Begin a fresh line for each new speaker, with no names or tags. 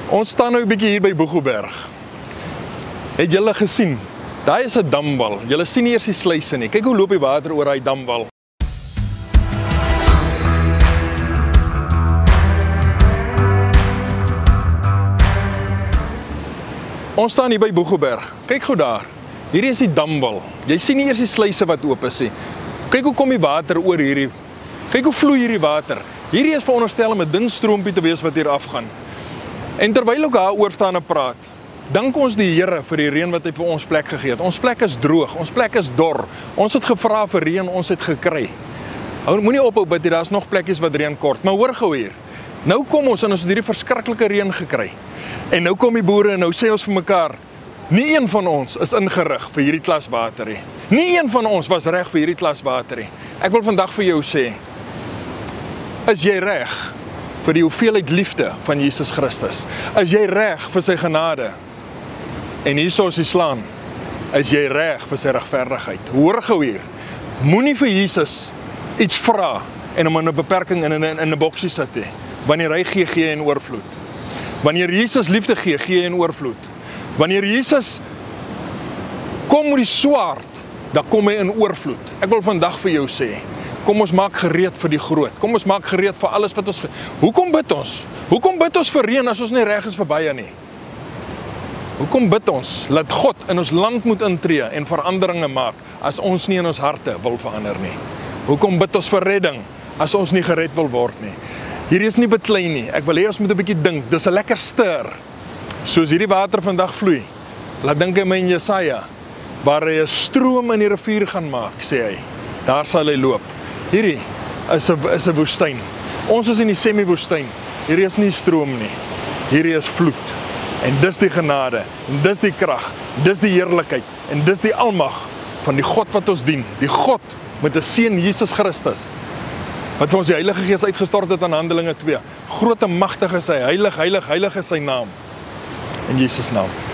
Ons staan nou 'n bietjie hier by Boegoberg. Het julle gesien? Daai is 'n damwal. Julle sien nie eers die sluise nie. Kyk hoe loop die water oor daai damwal. Ons staan hier by Boegoberg. Kyk gou daar. Hierdie is die damwal. Jy sien nie eers die sluise wat oop is nie. Kyk hoe kom die water oor hierdie. Kyk hoe vloei hierdie water. Hierdie is veronderstel om 'n dun stroompie te wees wat hier afgaan. En terwyl ek daaroor staan en praat, dank ons die Here vir die reën wat hy vir ons plek gegee het. Ons plek is droog, ons plek is dor. Ons het gevra vir reën, ons het gekry. Moenie ophou bid, daar's nog plekkies wat reën kort. Maar hoor gou hier. Nou kom ons en ons het hierdie verskriklike reën gekry. En nou kom die boere en nou sê ons vir mekaar, nie een van ons is ingerig vir hierdie klas water nie. Nie een van ons was reg vir hierdie klas water nie. Ek wil vandag vir jou sê, is jy reg vir die hoeveelheid liefde van Jesus Christus? Is jy reg vir sy genade? En hierso is die slaan. Is jy reg vir sy regverdigheid? Hoor gou hier. Moenie vir Jesus iets vra en hom in 'n beperking in 'n boksie sit nie. Wanneer hy gee, gee hy in oorvloed. Wanneer Jesus liefde gee, gee hy in oorvloed. Wanneer Jesus kom met die swaard, dan kom hy in oorvloed. Ek wil vandag vir jou sê, kom ons maak gereed vir die groot. Kom ons maak gereed vir alles wat ons... Hoekom bid ons? Hoekom bid ons vir reën as ons nie reg is vir baie nie? Hoekom bid ons? Laat God in ons land moet intree en veranderinge maak as ons nie in ons harte wil verander nie. Hoekom bid ons vir redding as ons nie gered wil word nie? Hierdie is nie beklei nie. Ek wil hê ons moet 'n bietjie dink. Dis 'n lekker stir. Soos hierdie water vandag vloei. Laat dink my in Jesaja, waar hy 'n stroom in die rivier gaan maak, sê hy. Daar sal hy loop. Hierdie is 'n woestyn. Ons is in die semi-woestyn. Hierdie is nie stroom nie. Hierdie is vloed. En dis die genade, en dis die krag, dis die heerlikheid, en dis die almag van die God wat ons dien. Die God met 'n seun Jesus Christus, wat vir ons die Heilige Gees uitgestort het aan Handelinge 2. Groot en magtig is hy, heilig, heilig, heilig is sy naam. In Jesus naam.